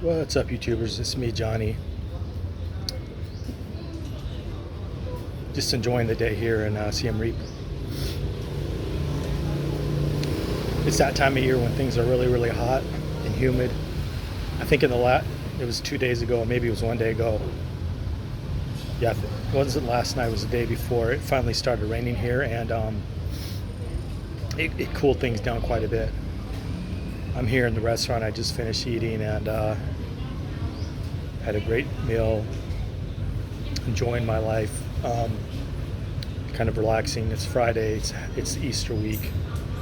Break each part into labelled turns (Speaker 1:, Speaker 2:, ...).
Speaker 1: What's up, YouTubers? It's me, Johnny. Just enjoying the day here in Siem Reap. It's that time of year when things are really, really hot and humid. I think it was 2 days ago, maybe it was 1 day ago. Yeah, it wasn't last night, it was the day before. It finally started raining here, and it cooled things down quite a bit. I'm here in the restaurant. I just finished eating and had a great meal, enjoying my life, kind of relaxing. It's Friday, it's Easter week.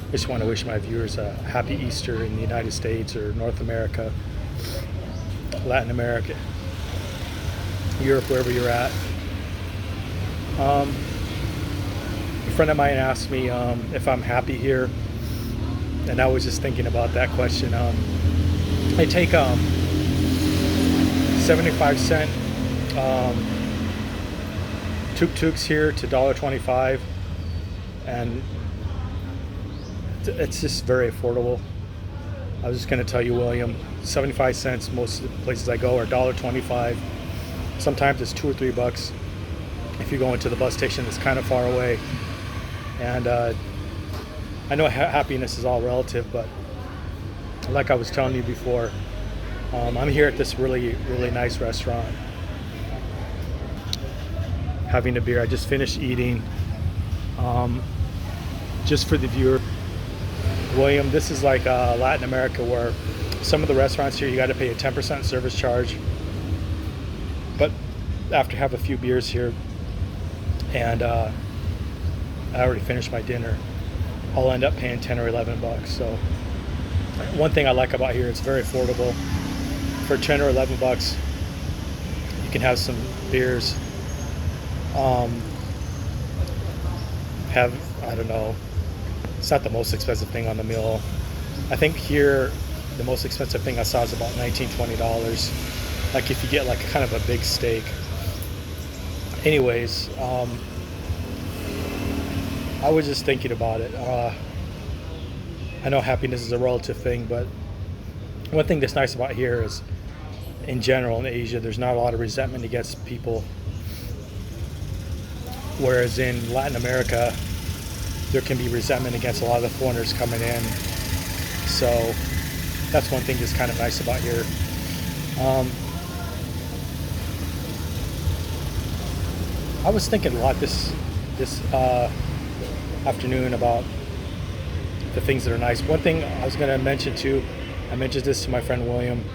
Speaker 1: I just want to wish my viewers a happy Easter in the United States or North America, Latin America, Europe, wherever you're at. A friend of mine asked me if I'm happy here, and I was just thinking about that question. I take 75-cent tuk-tuks here to $1.25, and it's just very affordable. I was just going to tell you, William, 75 cents. Most of the places I go are $1.25. Sometimes it's $2 or $3 if you're going to the bus station that's kind of far away. And I know happiness is all relative, but like I was telling you before, I'm here at this really, really nice restaurant, having a beer. I just finished eating. Just for the viewer, William, this is like Latin America, where some of the restaurants here you got to pay a 10% service charge, but after have a few beers here, and I already finished my dinner, I'll end up paying 10 or 11 bucks. So one thing I like about here, it's very affordable. For 10 or 11 bucks, you can have some beers, I don't know, it's not the most expensive thing on the meal. I think here the most expensive thing I saw is about $19-20, like if you get like kind of a big steak. Anyways, I was just thinking about it. I know happiness is a relative thing, but one thing that's nice about here is, in general in Asia, there's not a lot of resentment against people, whereas in Latin America there can be resentment against a lot of the foreigners coming in. So that's one thing that's kind of nice about here. I was thinking a lot this afternoon about the things that are nice. One thing I was going to mention too, I mentioned this to my friend William,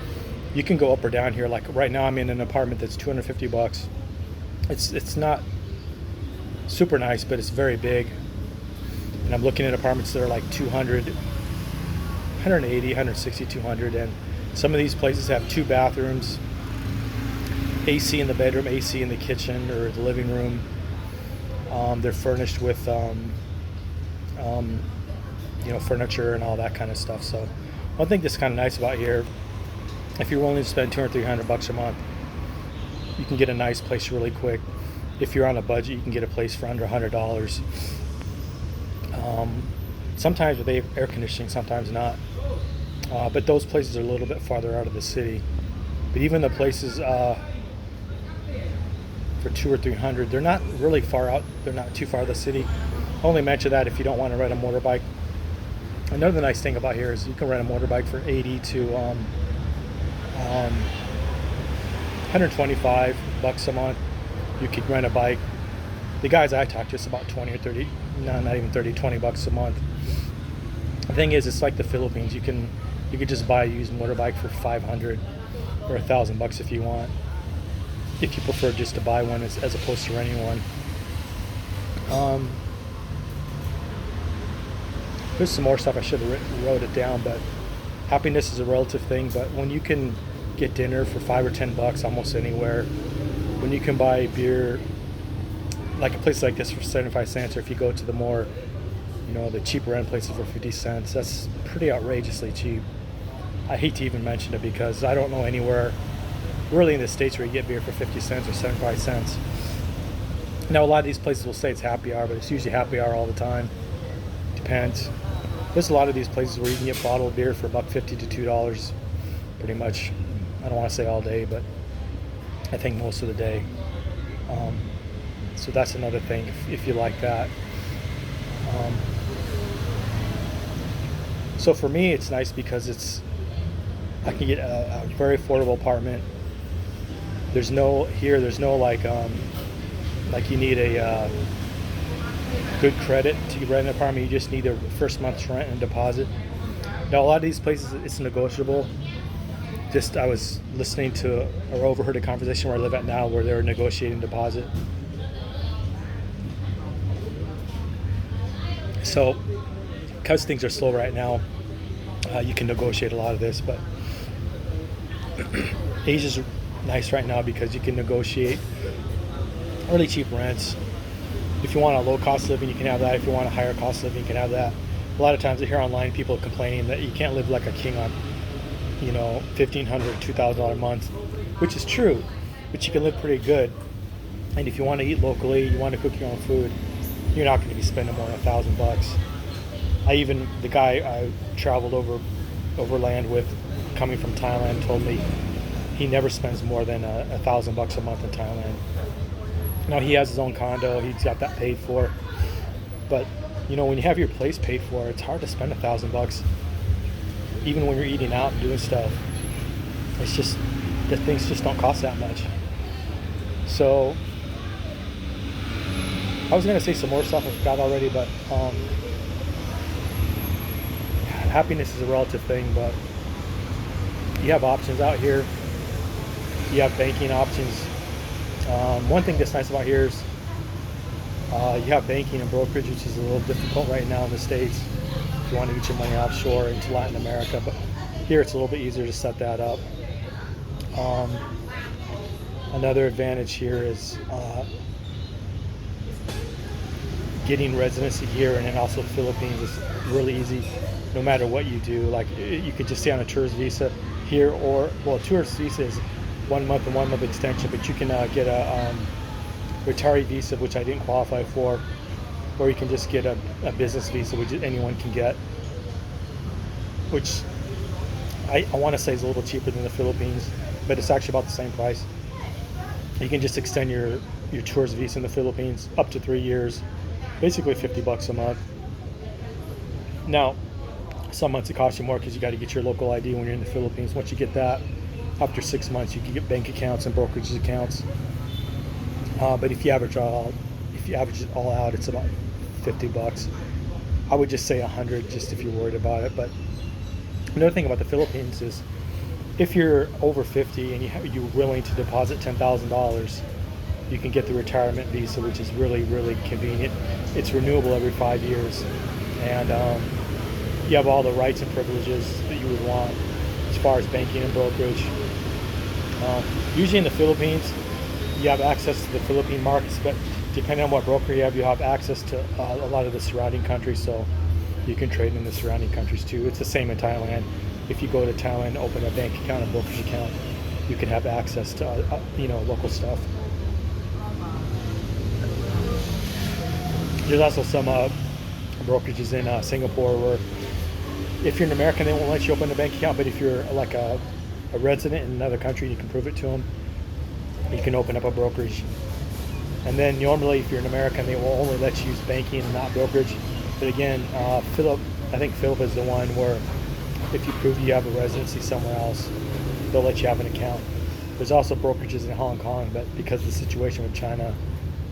Speaker 1: you can go up or down here. Like right now I'm in an apartment that's $250. It's not super nice, but it's very big. And I'm looking at apartments that are like 200, 180, 160, 200. And some of these places have 2 bathrooms, AC in the bedroom, AC in the kitchen or the living room. They're furnished with, furniture and all that kind of stuff. So one thing that's kind of nice about here, if you're willing to spend $200 or $300 a month, you can get a nice place really quick. If you're on a budget, you can get a place for under $100. Sometimes with air conditioning, sometimes not. But those places are a little bit farther out of the city. But even the places for $200 or $300, they're not really far out. They're not too far out of the city. I only mention that if you don't want to rent a motorbike. Another nice thing about here is you can rent a motorbike for $80 to $125 a month. You could rent a bike. The guys I talked to, it's about 20 or 30, no, not even 30, $20 a month. The thing is, it's like the Philippines. You could just buy a used motorbike for $500 or $1,000 if you want, if you prefer just to buy one as opposed to renting one. There's some more stuff. I should have wrote it down, but happiness is a relative thing. But when you can get dinner for $5 or $10 almost anywhere, when you can buy beer like a place like this for 75 cents, or if you go to the more, the cheaper end places for 50 cents, that's pretty outrageously cheap. I hate to even mention it because I don't know anywhere really in the States where you get beer for 50 cents or 75 cents. Now a lot of these places will say it's happy hour, but it's usually happy hour all the time. Depends. There's a lot of these places where you can get bottled beer for $1.50 to $2 pretty much. I don't want to say all day, but I think most of the day. Um, so that's another thing if you like that. Um, so for me, it's nice because I can get a very affordable apartment. There's no like you need a good credit to rent an apartment. You just need a first month's rent and deposit. Now a lot of these places it's negotiable. Just I was listening to or overheard a conversation where I live at now where they're negotiating deposit. So because things are slow right now, you can negotiate a lot of this, but Asia's nice right now because you can negotiate really cheap rents. If you want a low cost living, you can have that. If you want a higher cost living, you can have that. A lot of times I hear online people complaining that you can't live like a king on, $1,500, $2,000 a month, which is true, but you can live pretty good. And if you want to eat locally, you want to cook your own food, you're not going to be spending more than $1,000. The guy I traveled overland with, coming from Thailand, told me he never spends more than $1,000 a month in Thailand. Now he has his own condo, he's got that paid for, but when you have your place paid for, it's hard to spend $1,000, even when you're eating out and doing stuff. It's just the things just don't cost that much. So I was gonna say some more stuff I forgot already, but happiness is a relative thing, but you have options out here. You have banking options. One thing that's nice about here is you have banking and brokerage, which is a little difficult right now in the States if you want to get your money offshore into Latin America, but here it's a little bit easier to set that up. Another advantage here is getting residency here, and then also the Philippines is really easy no matter what you do. Like you could just stay on a tourist visa here, or a tourist visa is 1 month and 1 month extension, but you can get a retiree visa, which I didn't qualify for, or you can just get a business visa, which anyone can get, which I want to say is a little cheaper than the Philippines, but it's actually about the same price. You can just extend your tourist visa in the Philippines up to 3 years, basically $50 a month. Now, some months it costs you more because you got to get your local ID when you're in the Philippines. Once you get that, after 6 months, you can get bank accounts and brokerage accounts. But if you average it all out, it's about $50. I would just say $100 just if you're worried about it. But another thing about the Philippines is if you're over 50 and you're willing to deposit $10,000, you can get the retirement visa, which is really, really convenient. It's renewable every 5 years, and you have all the rights and privileges that you would want as far as banking and brokerage. Usually in the Philippines, you have access to the Philippine markets, but depending on what broker you have access to a lot of the surrounding countries, so you can trade in the surrounding countries too. It's the same in Thailand. If you go to Thailand and open a bank account and brokerage account, you can have access to local stuff. There's also some brokerages in Singapore where if you're an American, they won't let you open a bank account, but if you're like a resident in another country, you can prove it to them, you can open up a brokerage. And then normally if you're an American, they will only let you use banking and not brokerage. But again, I think Philip is the one where if you prove you have a residency somewhere else, they'll let you have an account. There's also brokerages in Hong Kong, but because of the situation with China,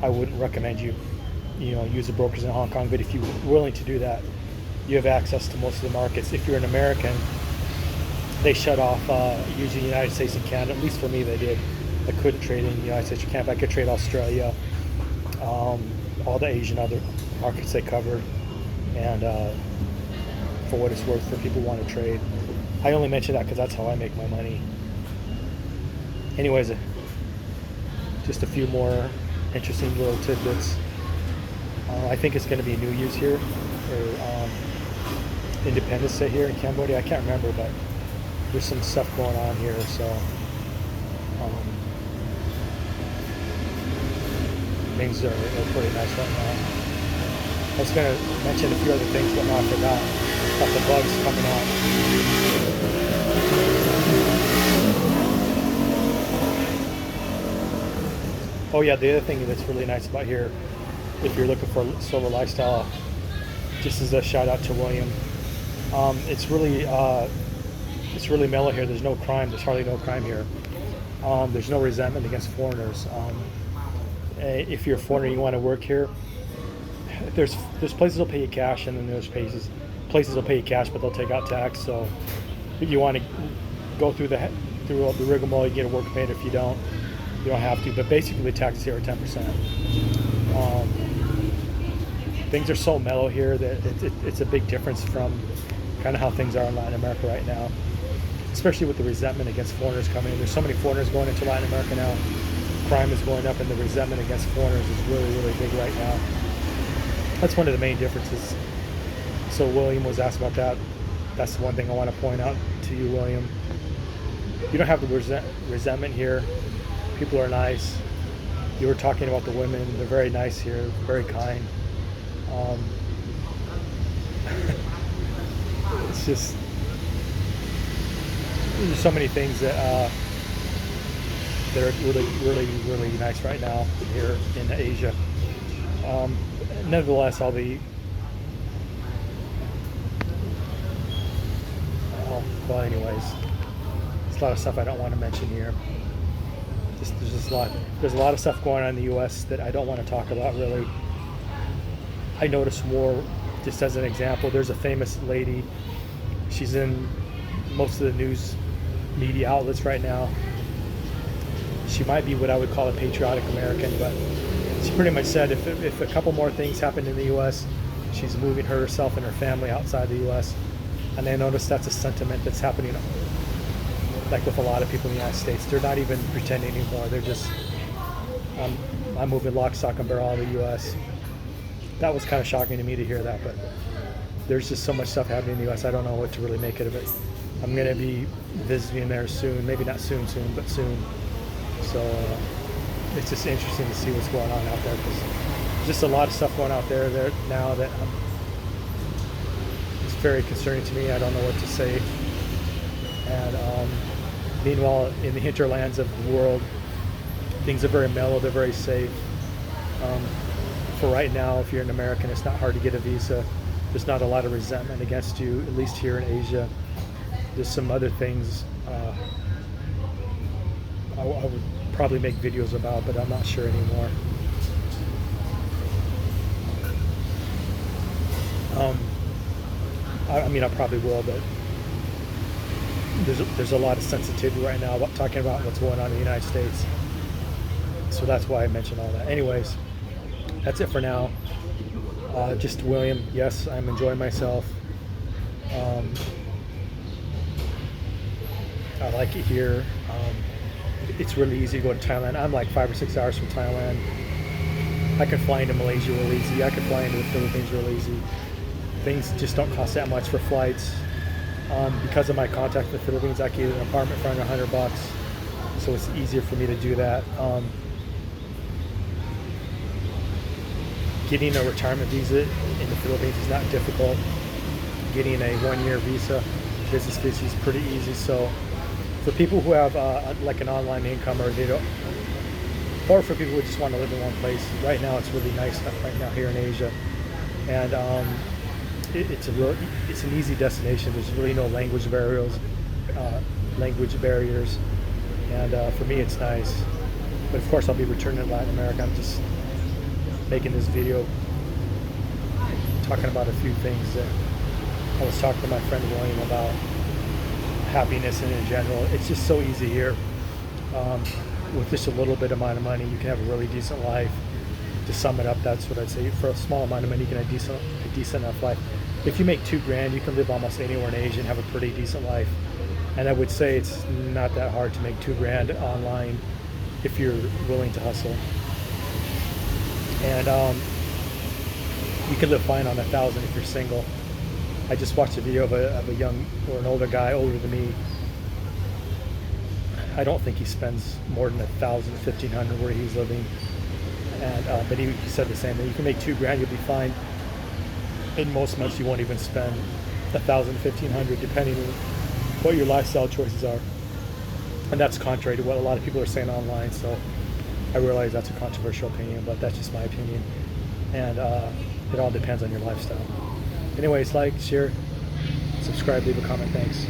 Speaker 1: I wouldn't recommend you use a brokerage in Hong Kong. But if you're willing to do that, you have access to most of the markets. If you're an American, they shut off usually the United States and Canada. At least for me, they did. I couldn't trade in the United States or Canada. I could trade Australia, all the Asian other markets they covered, and for what it's worth, for people who want to trade. I only mention that because that's how I make my money. Anyways, just a few more interesting little tidbits. I think it's going to be New Year's here, or Independence Day here in Cambodia. I can't remember, but there's some stuff going on here, so things are pretty nice right now. I was going to mention a few other things, but now I forgot about the bugs coming out. Oh yeah, the other thing that's really nice about here, if you're looking for a solo lifestyle, just as a shout out to William, it's really mellow here. There's no crime. There's hardly no crime here. There's no resentment against foreigners. If you're a foreigner and you want to work here, there's places that'll pay you cash, and then there's places will pay you cash, but they'll take out tax. So if you want to go through all the rigmarole, you get a work permit. If you don't have to. But basically, the taxes here are 10%. Things are so mellow here that it's a big difference from kind of how things are in Latin America right now, especially with the resentment against foreigners coming in. There's so many foreigners going into Latin America now. Crime is going up, and the resentment against foreigners is really, really big right now. That's one of the main differences. So William was asked about that. That's the one thing I want to point out to you, William. You don't have the resentment here. People are nice. You were talking about the women. They're very nice here, very kind. It's just, there's so many things that are really, really, really nice right now here in Asia. Nevertheless, well, anyways, there's a lot of stuff I don't want to mention here. There's a lot of stuff going on in the U.S. that I don't want to talk about, really. I noticed more, just as an example, there's a famous lady. She's in most of the news media outlets right now. She might be what I would call a patriotic American, but she pretty much said if a couple more things happen in the U.S., she's moving herself and her family outside the U.S. And I noticed that's a sentiment that's happening, like with a lot of people in the United States. They're not even pretending anymore. They're just, I'm moving lock, stock, and barrel out of the U.S. That was kind of shocking to me to hear that, but there's just so much stuff happening in the U.S. I don't know what to really make of it. I'm going to be visiting there soon. Maybe not soon, but soon. So it's just interesting to see what's going on out there, because there's just a lot of stuff going out there now that it's very concerning to me. I don't know what to say. And meanwhile, in the hinterlands of the world, things are very mellow. They're very safe. For right now, if you're an American, it's not hard to get a visa. There's not a lot of resentment against you, at least here in Asia. There's some other things I would probably make videos about, but I'm not sure anymore. I mean, I probably will, but there's a lot of sensitivity right now about talking about what's going on in the United States. So that's why I mentioned all that. Anyways, that's it for now. Just William, yes, I'm enjoying myself. I like it here. It's really easy to go to Thailand. I'm like 5 or 6 hours from Thailand. I could fly into Malaysia real easy. I could fly into the Philippines real easy. Things just don't cost that much for flights. Because of my contact in the Philippines, I can get an apartment for under $100, so it's easier for me to do that. Getting a retirement visa in the Philippines is not difficult. Getting a 1-year visa, business visa, is pretty easy. So for people who have like an online income, or for people who just want to live in one place, right now it's really nice right now here in Asia, and it's an easy destination. There's really no language barriers, and for me it's nice. But of course I'll be returning to Latin America. I'm just making this video talking about a few things that I was talking to my friend William about, happiness and in general. It's just so easy here. With just a little bit amount of money, you can have a really decent life. To sum it up, that's what I'd say. For a small amount of money, you can have a decent enough life. If you make $2,000, you can live almost anywhere in Asia and have a pretty decent life. And I would say it's not that hard to make $2,000 online if you're willing to hustle. And you can live fine on $1,000 if you're single. I just watched a video of a young or an older guy, older than me. I don't think he spends more than $1,000, $1,500 where he's living. And but he said the same thing. You can make $2,000, you'll be fine. In most months, you won't even spend $1,000, $1,500, depending on what your lifestyle choices are. And that's contrary to what a lot of people are saying online. So I realize that's a controversial opinion, but that's just my opinion. And it all depends on your lifestyle. Anyways, like, share, subscribe, leave a comment. Thanks.